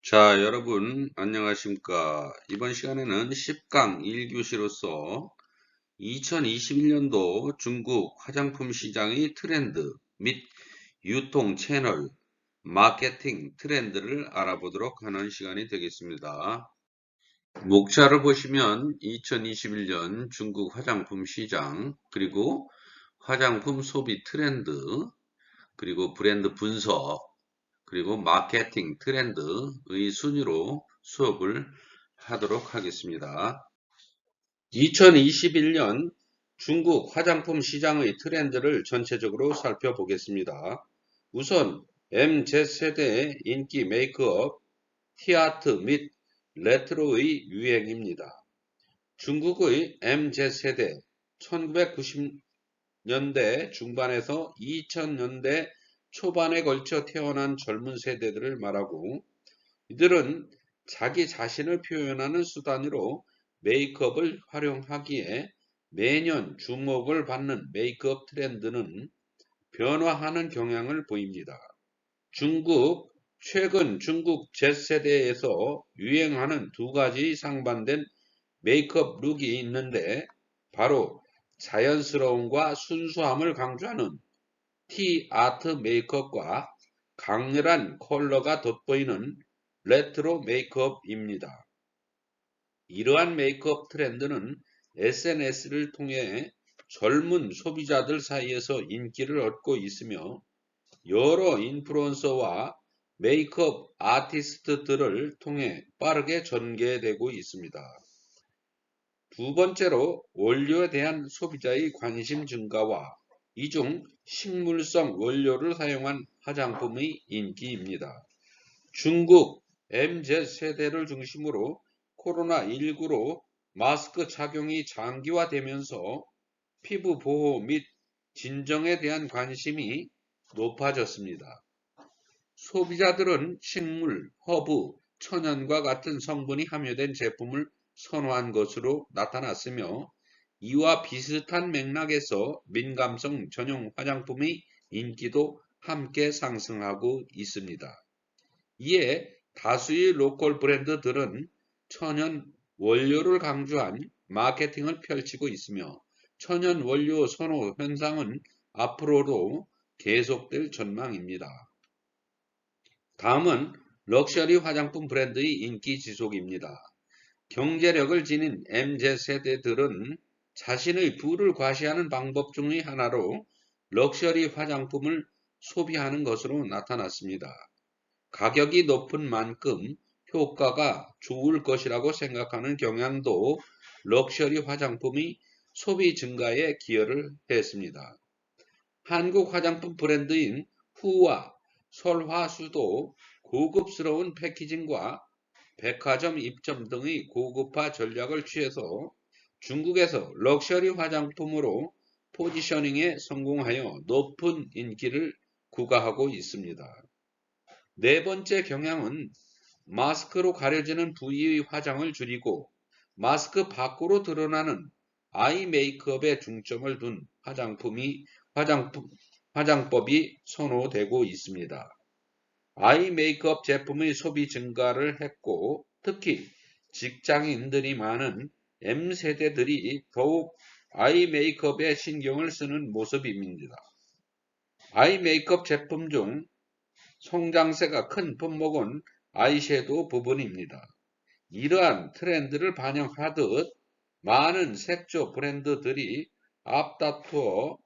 자, 여러분, 안녕하십니까. 이번 시간에는 10강 1교시로서 2021년도 중국 화장품 시장의 트렌드 및 유통 채널, 마케팅 트렌드를 알아보도록 하는 시간이 되겠습니다. 목차를 보시면 2021년 중국 화장품 시장, 그리고 화장품 소비 트렌드, 그리고 브랜드 분석, 그리고 마케팅 트렌드의 순위로 수업을 하도록 하겠습니다. 2021년 중국 화장품 시장의 트렌드를 전체적으로 살펴보겠습니다. 우선 MZ세대의 인기 메이크업, 티아트 및 레트로의 유행입니다. 중국의 MZ세대 1990년대 중반에서 2000년대 초반에 걸쳐 태어난 젊은 세대들을 말하고, 이들은 자기 자신을 표현하는 수단으로 메이크업을 활용하기에 매년 주목을 받는 메이크업 트렌드는 변화하는 경향을 보입니다. 최근 중국 Z세대에서 유행하는 두 가지 상반된 메이크업 룩이 있는데, 바로 자연스러움과 순수함을 강조하는 티 아트 메이크업과 강렬한 컬러가 돋보이는 레트로 메이크업입니다. 이러한 메이크업 트렌드는 SNS를 통해 젊은 소비자들 사이에서 인기를 얻고 있으며, 여러 인플루언서와 메이크업 아티스트들을 통해 빠르게 전개되고 있습니다. 두 번째로 원료에 대한 소비자의 관심 증가와 이중 식물성 원료를 사용한 화장품의 인기입니다. 중국 MZ세대를 중심으로 코로나19로 마스크 착용이 장기화되면서 피부 보호 및 진정에 대한 관심이 높아졌습니다. 소비자들은 식물, 허브, 천연과 같은 성분이 함유된 제품을 선호한 것으로 나타났으며, 이와 비슷한 맥락에서 민감성 전용 화장품의 인기도 함께 상승하고 있습니다. 이에 다수의 로컬 브랜드들은 천연 원료를 강조한 마케팅을 펼치고 있으며, 천연 원료 선호 현상은 앞으로도 계속될 전망입니다. 다음은 럭셔리 화장품 브랜드의 인기 지속입니다. 경제력을 지닌 MZ세대들은 자신의 부를 과시하는 방법 중의 하나로 럭셔리 화장품을 소비하는 것으로 나타났습니다. 가격이 높은 만큼 효과가 좋을 것이라고 생각하는 경향도 럭셔리 화장품의 소비 증가에 기여를 했습니다. 한국 화장품 브랜드인 후와 설화수도 고급스러운 패키징과 백화점 입점 등의 고급화 전략을 취해서 중국에서 럭셔리 화장품으로 포지셔닝에 성공하여 높은 인기를 구가하고 있습니다. 네 번째 경향은 마스크로 가려지는 부위의 화장을 줄이고 마스크 밖으로 드러나는 아이 메이크업에 중점을 둔 화장법이 선호되고 있습니다. 아이 메이크업 제품의 소비 증가를 했고, 특히 직장인들이 많은 M세대들이 더욱 아이 메이크업에 신경을 쓰는 모습입니다. 아이 메이크업 제품 중 성장세가 큰 품목은 아이섀도우 부분입니다. 이러한 트렌드를 반영하듯 많은 색조 브랜드들이 앞다투어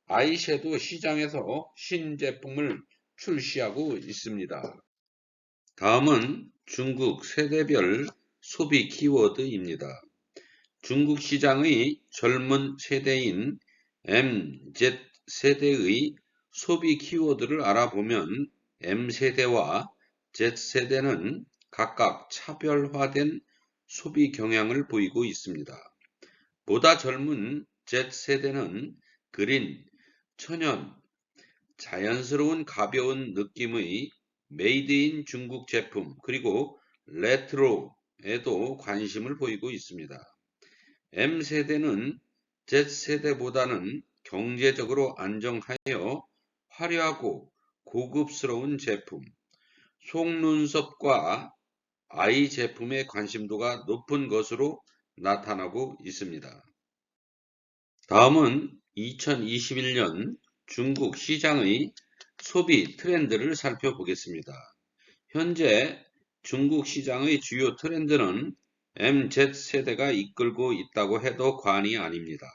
아이섀도우 시장에서 신제품을 출시하고 있습니다. 다음은 중국 세대별 소비 키워드입니다. 중국 시장의 젊은 세대인 MZ세대의 소비 키워드를 알아보면 M세대와 Z세대는 각각 차별화된 소비 경향을 보이고 있습니다. 보다 젊은 Z세대는 그린, 천연, 자연스러운 가벼운 느낌의 메이드 인 중국 제품, 그리고 레트로에도 관심을 보이고 있습니다. M세대는 Z세대보다는 경제적으로 안정하여 화려하고 고급스러운 제품, 속눈썹과 아이 제품의 관심도가 높은 것으로 나타나고 있습니다. 다음은 2021년 중국 시장의 소비 트렌드를 살펴보겠습니다. 현재 중국 시장의 주요 트렌드는 MZ세대가 이끌고 있다고 해도 과언이 아닙니다.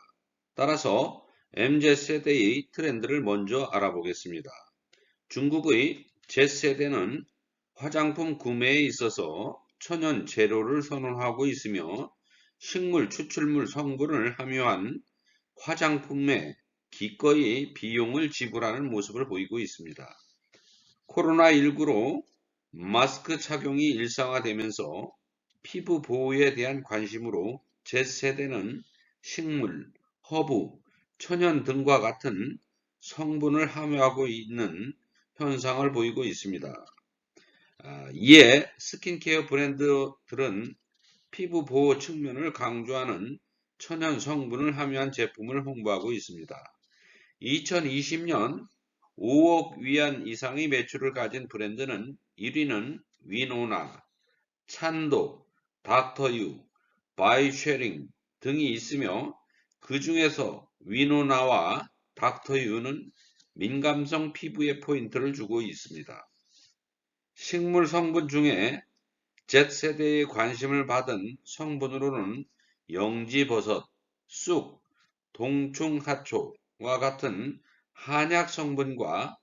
따라서 MZ세대의 트렌드를 먼저 알아보겠습니다. 중국의 Z세대는 화장품 구매에 있어서 천연 재료를 선호하고 있으며 식물 추출물 성분을 함유한 화장품에 기꺼이 비용을 지불하는 모습을 보이고 있습니다. 코로나19로 마스크 착용이 일상화되면서 피부 보호에 대한 관심으로 Z세대는 식물, 허브, 천연 등과 같은 성분을 함유하고 있는 현상을 보이고 있습니다. 이에 스킨케어 브랜드들은 피부 보호 측면을 강조하는 천연 성분을 함유한 제품을 홍보하고 있습니다. 2020년 5억 위안 이상의 매출을 가진 브랜드는 1위는 위노나, 찬도, 닥터유, 바이쉐링 등이 있으며 그 중에서 위노나와 닥터유는 민감성 피부에 포인트를 주고 있습니다. 식물 성분 중에 Z세대의 관심을 받은 성분으로는 영지버섯, 쑥, 동충하초와 같은 한약 성분과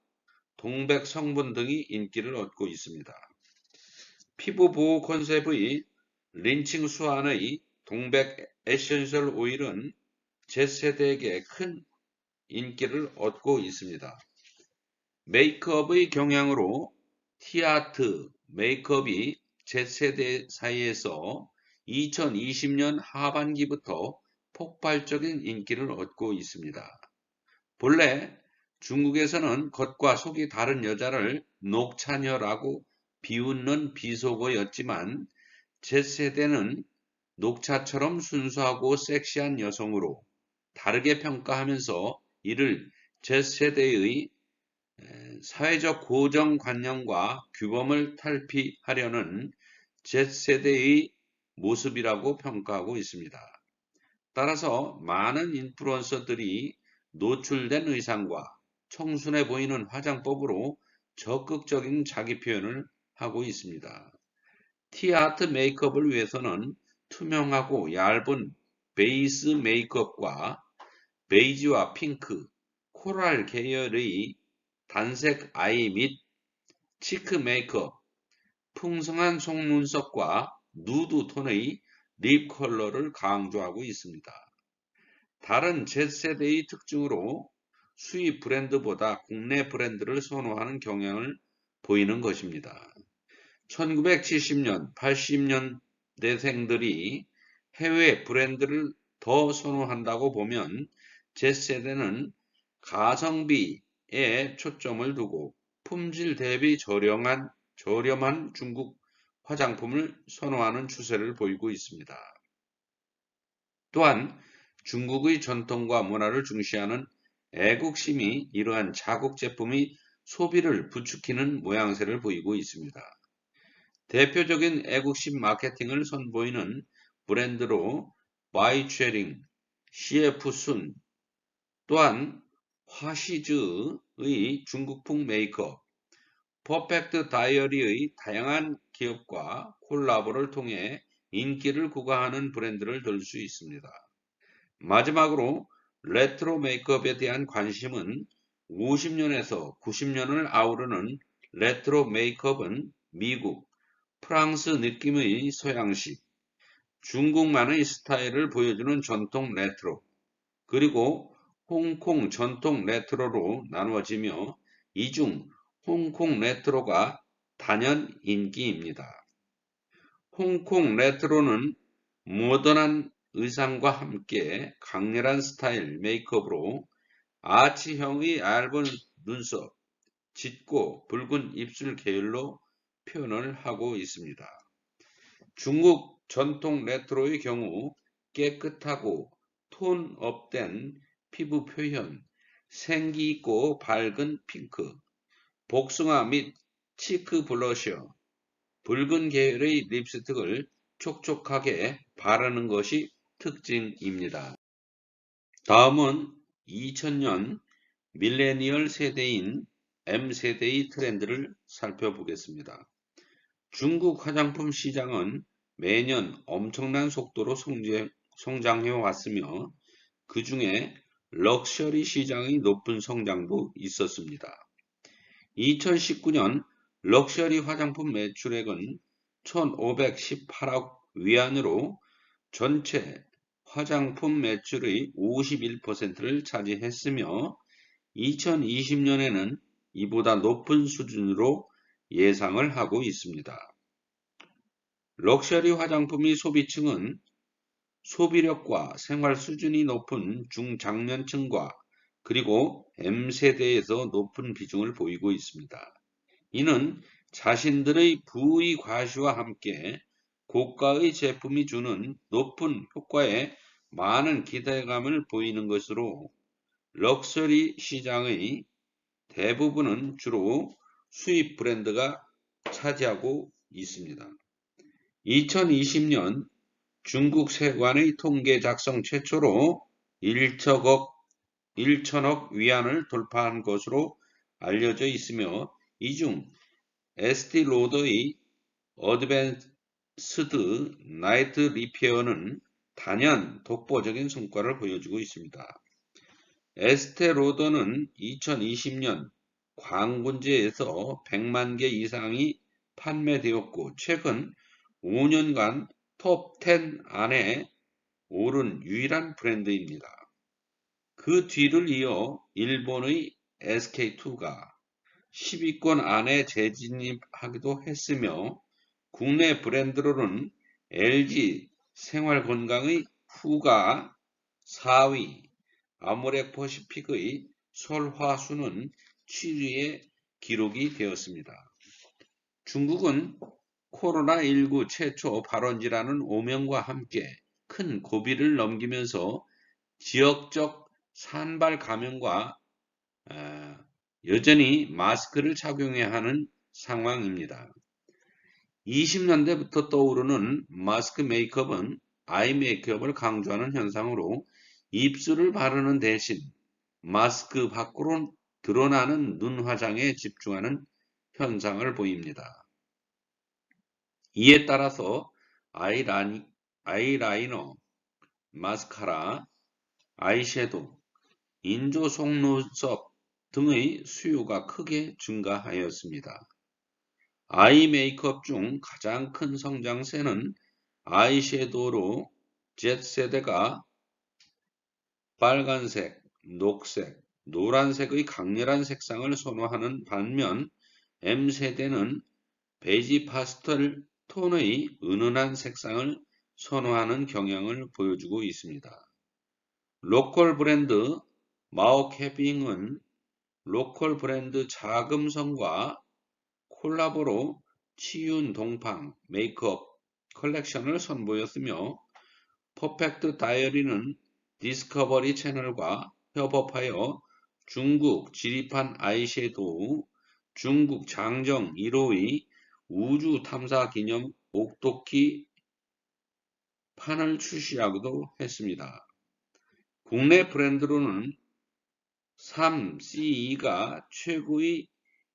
동백 성분 등이 인기를 얻고 있습니다. 피부 보호 컨셉의 린칭 수완의 동백 에센셜 오일은 Z세대에게 큰 인기를 얻고 있습니다. 메이크업의 경향으로 티아트 메이크업이 Z세대 사이에서 2020년 하반기부터 폭발적인 인기를 얻고 있습니다. 본래 중국에서는 겉과 속이 다른 여자를 녹차녀라고 비웃는 비속어였지만 Z세대는 녹차처럼 순수하고 섹시한 여성으로 다르게 평가하면서 이를 Z세대의 사회적 고정관념과 규범을 탈피하려는 Z세대의 모습이라고 평가하고 있습니다. 따라서 많은 인플루언서들이 노출된 의상과 청순해 보이는 화장법으로 적극적인 자기 표현을 하고 있습니다. 티아트 메이크업을 위해서는 투명하고 얇은 베이스 메이크업과 베이지와 핑크, 코랄 계열의 단색 아이 및 치크 메이크업, 풍성한 속눈썹과 누드 톤의 립 컬러를 강조하고 있습니다. 다른 Z세대의 특징으로 수입 브랜드보다 국내 브랜드를 선호하는 경향을 보이는 것입니다. 1970년, 80년대생들이 해외 브랜드를 더 선호한다고 보면 Z세대는 가성비에 초점을 두고 품질 대비 저렴한 중국 화장품을 선호하는 추세를 보이고 있습니다. 또한 중국의 전통과 문화를 중시하는 애국심이 이러한 자국 제품의 소비를 부추기는 모양새를 보이고 있습니다. 대표적인 애국심 마케팅을 선보이는 브랜드로 바이쉐링, CF순, 또한 화시즈의 중국풍 메이크업, 퍼펙트 다이어리의 다양한 기업과 콜라보를 통해 인기를 구가하는 브랜드를 들 수 있습니다. 마지막으로 레트로 메이크업에 대한 관심은 50년에서 90년을 아우르는 레트로 메이크업은 미국, 프랑스 느낌의 서양식, 중국만의 스타일을 보여주는 전통 레트로, 그리고 홍콩 전통 레트로로 나누어지며 이 중 홍콩 레트로가 단연 인기입니다. 홍콩 레트로는 모던한 의상과 함께 강렬한 스타일 메이크업으로 아치형의 얇은 눈썹, 짙고 붉은 입술 계열로 표현을 하고 있습니다. 중국 전통 레트로의 경우 깨끗하고 톤업된 피부 표현, 생기 있고 밝은 핑크, 복숭아 및 치크 블러셔, 붉은 계열의 립스틱을 촉촉하게 바르는 것이 특징입니다. 다음은 2000년 밀레니얼 세대인 M세대의 트렌드를 살펴보겠습니다. 중국 화장품 시장은 매년 엄청난 속도로 성장해 왔으며 그 중에 럭셔리 시장의 높은 성장도 있었습니다. 2019년 럭셔리 화장품 매출액은 1518억 위안으로 전체 화장품 매출의 51%를 차지했으며 2020년에는 이보다 높은 수준으로 예상을 하고 있습니다. 럭셔리 화장품의 소비층은 소비력과 생활 수준이 높은 중장년층과 그리고 M세대에서 높은 비중을 보이고 있습니다. 이는 자신들의 부의 과시와 함께 고가의 제품이 주는 높은 효과에 많은 기대감을 보이는 것으로 럭셔리 시장의 대부분은 주로 수입 브랜드가 차지하고 있습니다. 2020년 중국 세관의 통계 작성 최초로 1천억 위안을 돌파한 것으로 알려져 있으며 이 중 에스티 로더의 어드밴스드 나이트 리페어는 단연 독보적인 성과를 보여주고 있습니다. 에스테 로더는 2020년 광군제에서 100만 개 이상이 판매되었고 최근 5년간 톱 10 안에 오른 유일한 브랜드입니다. 그 뒤를 이어 일본의 SK2가 10위권 안에 재진입하기도 했으며 국내 브랜드로는 LG 생활건강의 후가 4위, 아모레퍼시픽의 설화수는 7위에 기록이 되었습니다. 중국은 코로나19 최초 발원지라는 오명과 함께 큰 고비를 넘기면서 지역적 산발 감염과 여전히 마스크를 착용해야 하는 상황입니다. 20년대부터 떠오르는 마스크 메이크업은 아이 메이크업을 강조하는 현상으로 입술을 바르는 대신 마스크 밖으로 드러나는 눈 화장에 집중하는 현상을 보입니다. 이에 따라서 아이라이너, 마스카라, 아이섀도우, 인조 속눈썹 등의 수요가 크게 증가하였습니다. 아이 메이크업 중 가장 큰 성장세는 아이섀도우로 Z세대가 빨간색, 녹색, 노란색의 강렬한 색상을 선호하는 반면 M세대는 베이지 파스텔 톤의 은은한 색상을 선호하는 경향을 보여주고 있습니다. 로컬 브랜드 마오캐빙은 로컬 브랜드 자금성과 콜라보로 치윤 동팡 메이크업 컬렉션을 선보였으며 퍼펙트 다이어리는 디스커버리 채널과 협업하여 중국 지리판 아이섀도우, 중국 장정 1호의 우주 탐사 기념 옥토키 판을 출시하기도 했습니다. 국내 브랜드로는 3CE가 최고의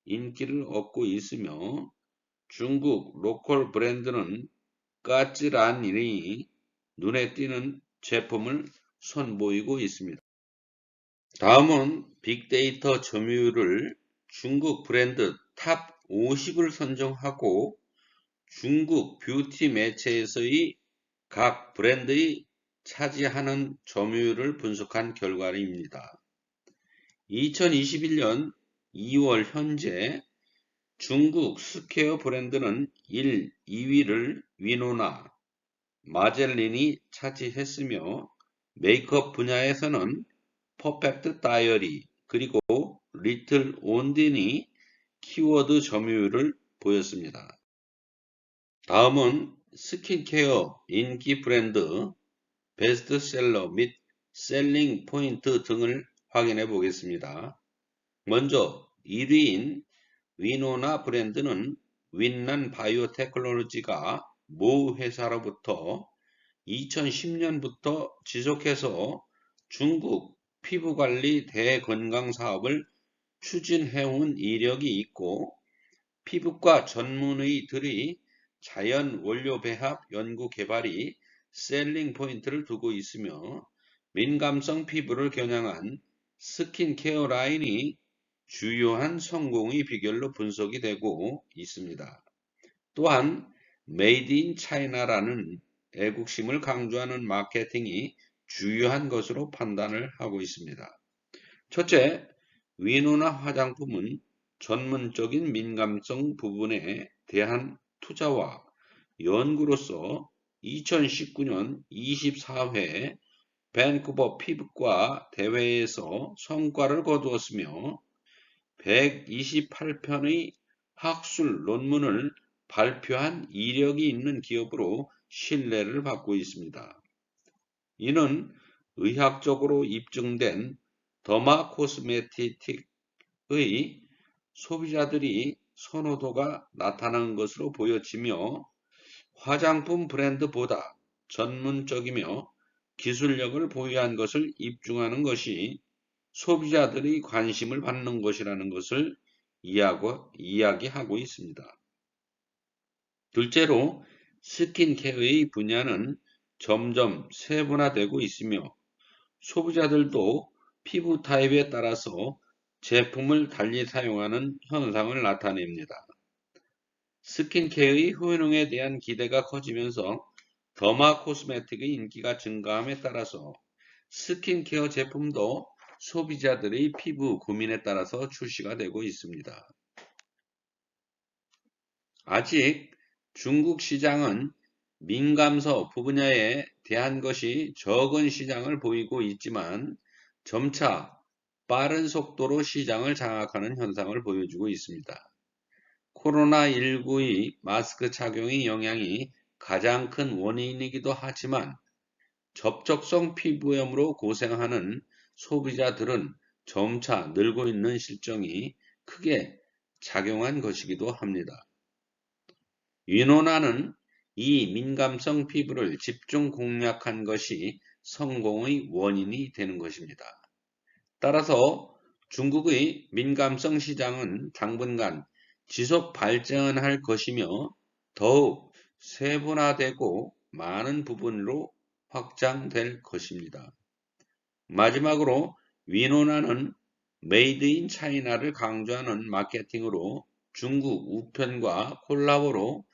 인기를 얻고 있으며 중국 로컬 브랜드는 까찌란이 눈에 띄는 제품을 선보이고 있습니다. 다음은 빅데이터 점유율을 중국 브랜드 탑 50을 선정하고 중국 뷰티 매체에서의 각 브랜드의 차지하는 점유율을 분석한 결과입니다. 2021년 2월 현재 중국 스퀘어 브랜드는 1, 2위를 위노나, 마젤린이 차지했으며 메이크업 분야에서는 퍼펙트 다이어리 그리고 리틀 온딘이 키워드 점유율을 보였습니다. 다음은 스킨케어 인기 브랜드, 베스트셀러 및 셀링 포인트 등을 확인해 보겠습니다. 먼저 1위인 위노나 브랜드는 윈난 바이오테크놀로지가 모 회사로부터 2010년부터 지속해서 중국 피부관리 대건강 사업을 추진해온 이력이 있고, 피부과 전문의들이 자연 원료 배합 연구 개발이 셀링 포인트를 두고 있으며, 민감성 피부를 겨냥한 스킨케어 라인이 주요한 성공의 비결로 분석이 되고 있습니다. 또한 메이드 인 차이나라는 애국심을 강조하는 마케팅이 주요한 것으로 판단을 하고 있습니다. 첫째, 위노나 화장품은 전문적인 민감성 부분에 대한 투자와 연구로서 2019년 24회 밴쿠버 피부과 대회에서 성과를 거두었으며 128편의 학술 논문을 발표한 이력이 있는 기업으로 신뢰를 받고 있습니다. 이는 의학적으로 입증된 더마 코스메틱의 소비자들이 선호도가 나타나는 것으로 보여지며, 화장품 브랜드보다 전문적이며 기술력을 보유한 것을 입증하는 것이 소비자들이 관심을 받는 것이라는 것을 이야기하고 있습니다. 둘째로, 스킨케어의 분야는 점점 세분화되고 있으며 소비자들도 피부 타입에 따라서 제품을 달리 사용하는 현상을 나타냅니다. 스킨케어의 효능에 대한 기대가 커지면서 더마 코스메틱의 인기가 증가함에 따라서 스킨케어 제품도 소비자들의 피부 고민에 따라서 출시가 되고 있습니다. 아직 중국 시장은 민감서 분야에 대한 것이 적은 시장을 보이고 있지만 점차 빠른 속도로 시장을 장악하는 현상을 보여주고 있습니다. 코로나19의 마스크 착용의 영향이 가장 큰 원인이기도 하지만 접촉성 피부염으로 고생하는 소비자들은 점차 늘고 있는 실정이 크게 작용한 것이기도 합니다. 위노나는 이 민감성 피부를 집중 공략한 것이 성공의 원인이 되는 것입니다. 따라서 중국의 민감성 시장은 당분간 지속 발전할 것이며 더욱 세분화되고 많은 부분으로 확장될 것입니다. 마지막으로 위노나는 메이드 인 차이나를 강조하는 마케팅으로 중국 우편과 콜라보로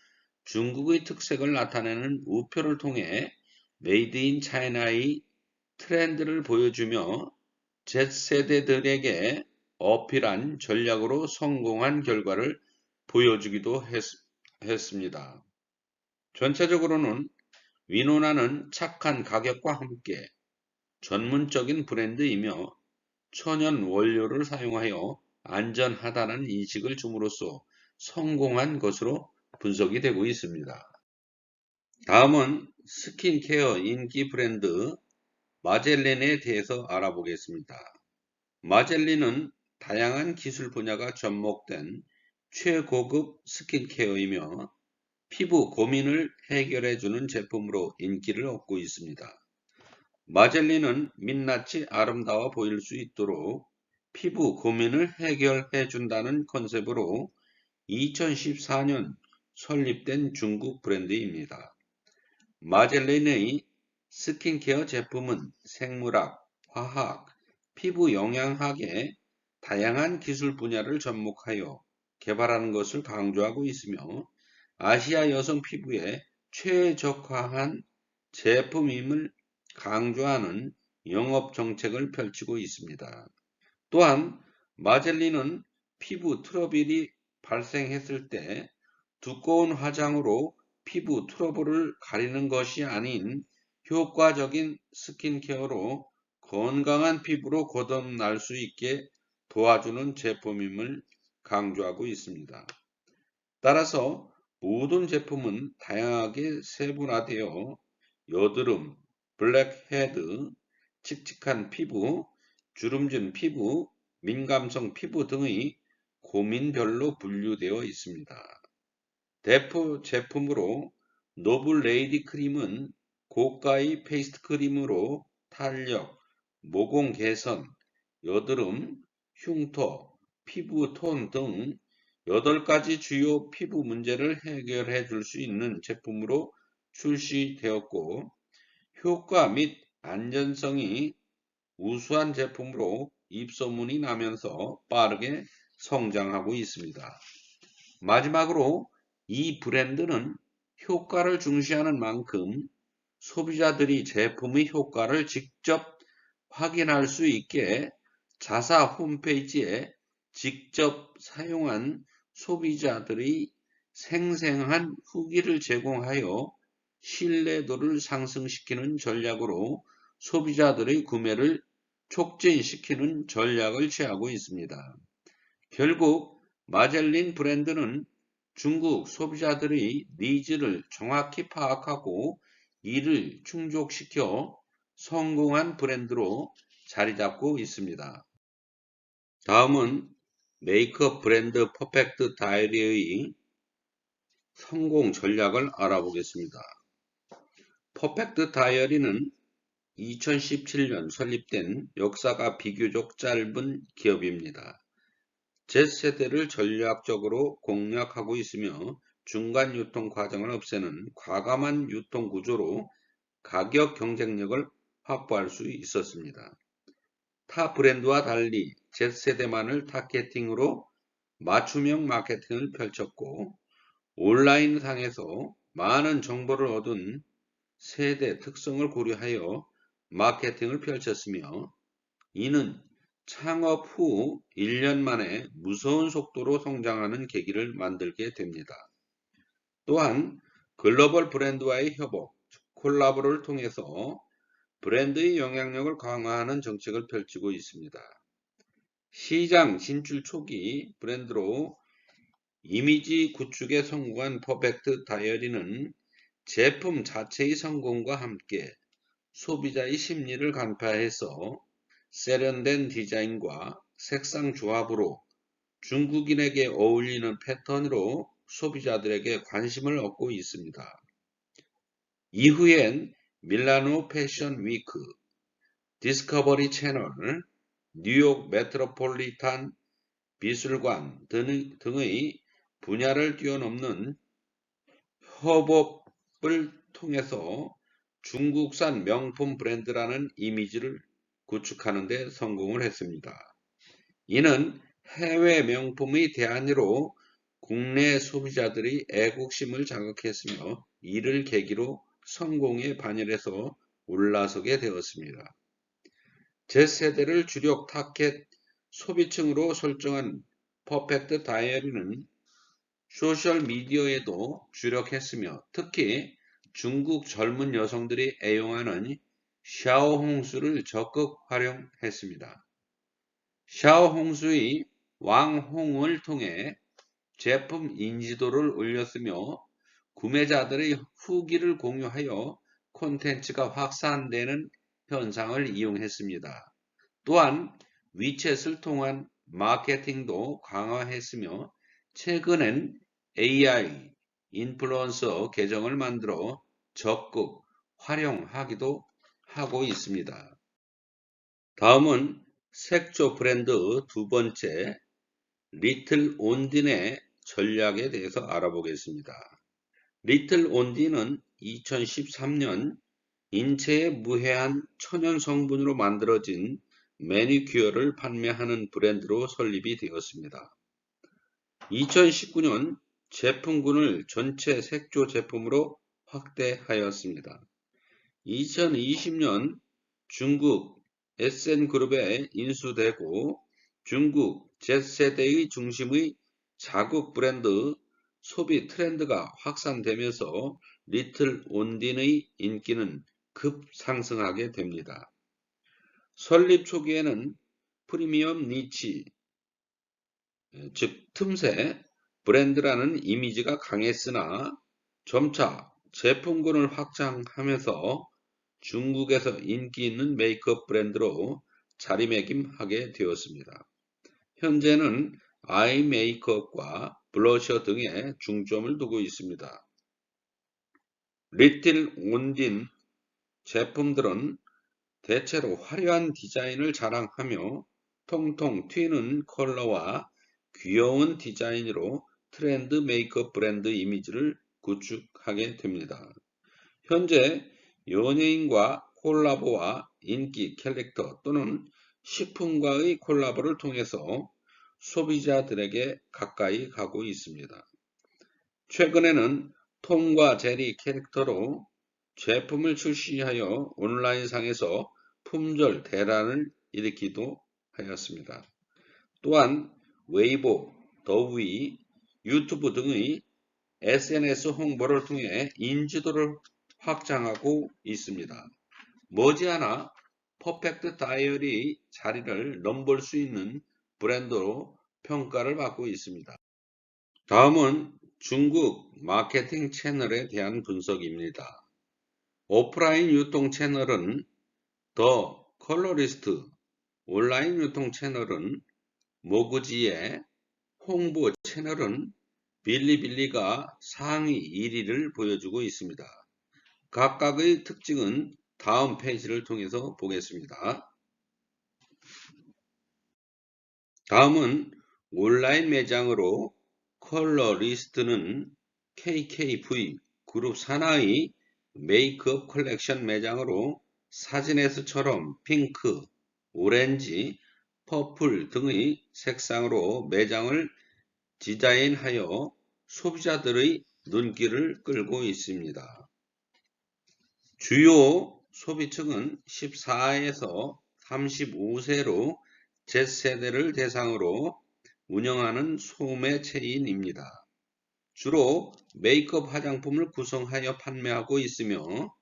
중국의 특색을 나타내는 우표를 통해 메이드 인 차이나의 트렌드를 보여주며 Z세대들에게 어필한 전략으로 성공한 결과를 보여주기도 했습니다. 전체적으로는 위노나는 착한 가격과 함께 전문적인 브랜드이며 천연 원료를 사용하여 안전하다는 인식을 줌으로써 성공한 것으로 분석이 되고 있습니다. 다음은 스킨케어 인기 브랜드 마젤린에 대해서 알아보겠습니다. 마젤린은 다양한 기술 분야가 접목된 최고급 스킨케어이며 피부 고민을 해결해주는 제품으로 인기를 얻고 있습니다. 마젤린은 민낯이 아름다워 보일 수 있도록 피부 고민을 해결해 준다는 컨셉으로 2014년 설립된 중국 브랜드입니다. 마젤린의 스킨케어 제품은 생물학, 화학, 피부 영양학의 다양한 기술 분야를 접목하여 개발하는 것을 강조하고 있으며 아시아 여성 피부에 최적화한 제품임을 강조하는 영업 정책을 펼치고 있습니다. 또한 마젤린은 피부 트러블이 발생했을 때 두꺼운 화장으로 피부 트러블을 가리는 것이 아닌 효과적인 스킨케어로 건강한 피부로 거듭날 수 있게 도와주는 제품임을 강조하고 있습니다. 따라서 모든 제품은 다양하게 세분화되어 여드름, 블랙헤드, 칙칙한 피부, 주름진 피부, 민감성 피부 등의 고민별로 분류되어 있습니다. 대표 제품으로 노블 레이디 크림은 고가의 페이스트 크림으로 탄력, 모공 개선, 여드름, 흉터, 피부 톤 등 8가지 주요 피부 문제를 해결해 줄 수 있는 제품으로 출시되었고, 효과 및 안전성이 우수한 제품으로 입소문이 나면서 빠르게 성장하고 있습니다. 마지막으로 이 브랜드는 효과를 중시하는 만큼 소비자들이 제품의 효과를 직접 확인할 수 있게 자사 홈페이지에 직접 사용한 소비자들의 생생한 후기를 제공하여 신뢰도를 상승시키는 전략으로 소비자들의 구매를 촉진시키는 전략을 취하고 있습니다. 결국 마젤린 브랜드는 중국 소비자들의 니즈를 정확히 파악하고 이를 충족시켜 성공한 브랜드로 자리 잡고 있습니다. 다음은 메이크업 브랜드 퍼펙트 다이어리의 성공 전략을 알아보겠습니다. 퍼펙트 다이어리는 2017년 설립된 역사가 비교적 짧은 기업입니다. Z세대를 전략적으로 공략하고 있으며 중간 유통 과정을 없애는 과감한 유통 구조로 가격 경쟁력을 확보할 수 있었습니다. 타 브랜드와 달리 Z세대만을 타겟팅으로 맞춤형 마케팅을 펼쳤고, 온라인상에서 많은 정보를 얻은 세대 특성을 고려하여 마케팅을 펼쳤으며, 이는 창업 후 1년 만에 무서운 속도로 성장하는 계기를 만들게 됩니다. 또한 글로벌 브랜드와의 협업, 콜라보를 통해서 브랜드의 영향력을 강화하는 정책을 펼치고 있습니다. 시장 진출 초기 브랜드로 이미지 구축에 성공한 퍼펙트 다이어리는 제품 자체의 성공과 함께 소비자의 심리를 간파해서 세련된 디자인과 색상 조합으로 중국인에게 어울리는 패턴으로 소비자들에게 관심을 얻고 있습니다. 이후엔 밀라노 패션 위크, 디스커버리 채널, 뉴욕 메트로폴리탄 미술관 등의 분야를 뛰어넘는 협업을 통해서 중국산 명품 브랜드라는 이미지를 구축하는 데 성공을 했습니다. 이는 해외 명품의 대안으로 국내 소비자들의 애국심을 자극했으며, 이를 계기로 성공에 반열에서 올라서게 되었습니다. Z세대를 주력 타겟 소비층으로 설정한 퍼펙트 다이어리는 소셜미디어에도 주력했으며, 특히 중국 젊은 여성들이 애용하는 샤오홍수를 적극 활용했습니다. 샤오홍수의 왕홍을 통해 제품 인지도를 올렸으며, 구매자들의 후기를 공유하여 콘텐츠가 확산되는 현상을 이용했습니다. 또한 위챗을 통한 마케팅도 강화했으며, 최근엔 AI 인플루언서 계정을 만들어 적극 활용하기도 하고 있습니다. 다음은 색조 브랜드 두 번째, 리틀 온딘의 전략에 대해서 알아보겠습니다. 리틀 온딘은 2013년 인체에 무해한 천연 성분으로 만들어진 매니큐어를 판매하는 브랜드로 설립이 되었습니다. 2019년 제품군을 전체 색조 제품으로 확대하였습니다. 2020년 중국 SN그룹에 인수되고 중국 Z세대의 중심의 자국 브랜드 소비 트렌드가 확산되면서 리틀 온딘의 인기는 급상승하게 됩니다. 설립 초기에는 프리미엄 니치, 즉 틈새 브랜드라는 이미지가 강했으나 점차 제품군을 확장하면서 중국에서 인기 있는 메이크업 브랜드로 자리매김하게 되었습니다. 현재는 아이 메이크업과 블러셔 등에 중점을 두고 있습니다. 리틀 온딘 제품들은 대체로 화려한 디자인을 자랑하며 통통 튀는 컬러와 귀여운 디자인으로 트렌드 메이크업 브랜드 이미지를 구축하게 됩니다. 현재 연예인과 콜라보와 인기 캐릭터 또는 식품과의 콜라보를 통해서 소비자들에게 가까이 가고 있습니다. 최근에는 톰과 제리 캐릭터로 제품을 출시하여 온라인상에서 품절 대란을 일으키기도 하였습니다. 또한 웨이보, 더위, 유튜브 등의 SNS 홍보를 통해 인지도를 확장하고 있습니다. 머지않아 퍼펙트 다이어리 자리를 넘볼 수 있는 브랜드로 평가를 받고 있습니다. 다음은 중국 마케팅 채널에 대한 분석입니다. 오프라인 유통 채널은 더 컬러리스트, 온라인 유통 채널은 모그지에, 홍보 채널은 빌리빌리가 상위 1위를 보여주고 있습니다. 각각의 특징은 다음 페이지를 통해서 보겠습니다. 다음은 온라인 매장으로 컬러리스트는 KKV 그룹 산하의 메이크업 컬렉션 매장으로 사진에서처럼 핑크, 오렌지, 퍼플 등의 색상으로 매장을 디자인하여 소비자들의 눈길을 끌고 있습니다. 주요 소비층은 14에서 35세로 Z세대를 대상으로 운영하는 소매 체인입니다. 주로 메이크업 화장품을 구성하여 판매하고 있으며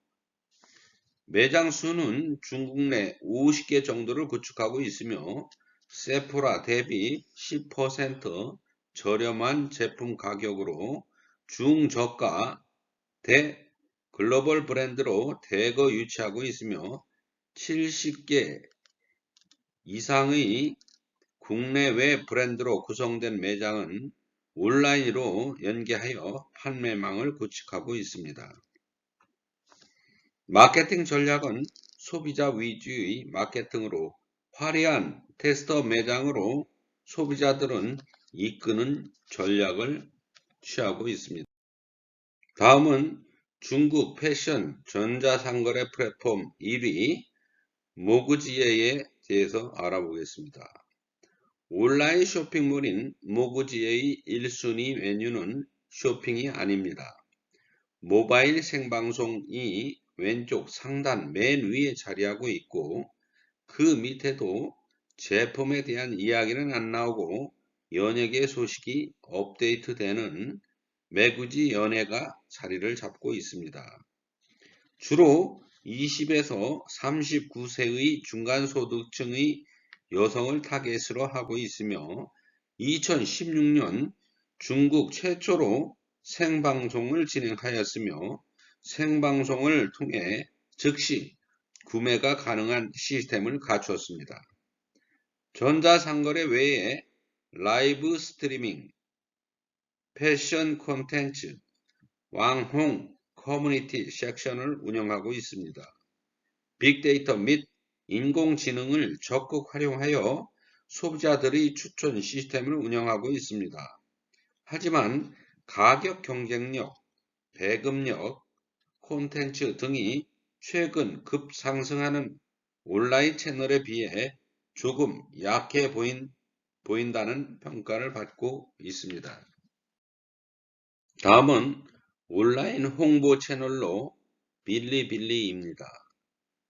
매장 수는 중국 내 50개 정도를 구축하고 있으며 세포라 대비 10% 저렴한 제품 가격으로 중저가 글로벌 브랜드로 대거 유치하고 있으며 70개 이상의 국내외 브랜드로 구성된 매장은 온라인으로 연계하여 판매망을 구축하고 있습니다. 마케팅 전략은 소비자 위주의 마케팅으로 화려한 테스터 매장으로 소비자들은 이끄는 전략을 취하고 있습니다. 다음은 중국 패션 전자상거래 플랫폼 1위 모그지에에 대해서 알아보겠습니다. 온라인 쇼핑몰인 모그지에의 1순위 메뉴는 쇼핑이 아닙니다. 모바일 생방송이 왼쪽 상단 맨 위에 자리하고 있고 그 밑에도 제품에 대한 이야기는 안 나오고 연예계 소식이 업데이트되는 매구지 연예가 자리를 잡고 있습니다. 주로 20에서 39세의 중간소득층의 여성을 타겟으로 하고 있으며 2016년 중국 최초로 생방송을 진행하였으며 생방송을 통해 즉시 구매가 가능한 시스템을 갖추었습니다. 전자상거래 외에 라이브 스트리밍, 패션 콘텐츠, 왕홍 커뮤니티 섹션을 운영하고 있습니다. 빅데이터 및 인공지능을 적극 활용하여 소비자들의 추천 시스템을 운영하고 있습니다. 하지만 가격 경쟁력, 배급력, 콘텐츠 등이 최근 급상승하는 온라인 채널에 비해 조금 약해 보인다는 평가를 받고 있습니다. 다음은 온라인 홍보 채널로 빌리빌리입니다.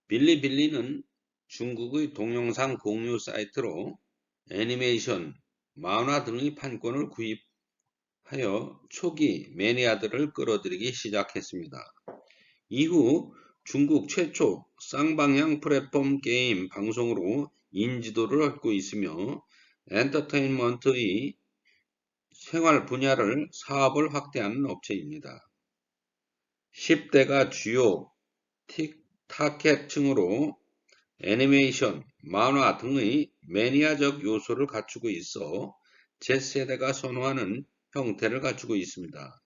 빌리빌리는 중국의 동영상 공유 사이트로 애니메이션, 만화 등의 판권을 구입하여 초기 매니아들을 끌어들이기 시작했습니다. 이후 중국 최초 쌍방향 플랫폼 게임 방송으로 인지도를 얻고 있으며 엔터테인먼트의 생활 분야를 사업을 확대하는 업체입니다. 10대가 주요 타겟층으로 애니메이션, 만화 등의 매니아적 요소를 갖추고 있어 Z세대가 선호하는 형태를 갖추고 있습니다.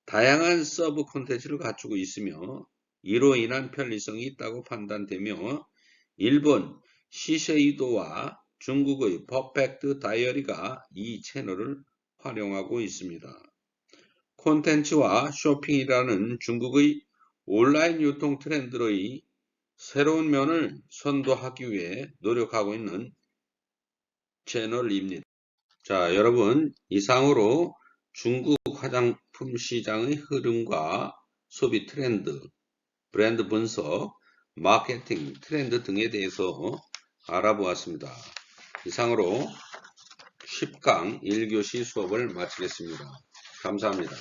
다양한 서브 콘텐츠를 갖추고 있으며 이로 인한 편리성이 있다고 판단되며 일본 시세이도와 중국의 퍼펙트 다이어리가 이 채널을 활용하고 있습니다. 콘텐츠와 쇼핑이라는 중국의 온라인 유통 트렌드의 새로운 면을 선도하기 위해 노력하고 있는 채널입니다. 자, 여러분, 이상으로 중국 화장품 시장의 흐름과 소비 트렌드, 브랜드 분석, 마케팅 트렌드 등에 대해서 알아보았습니다. 이상으로 10강 1교시 수업을 마치겠습니다. 감사합니다.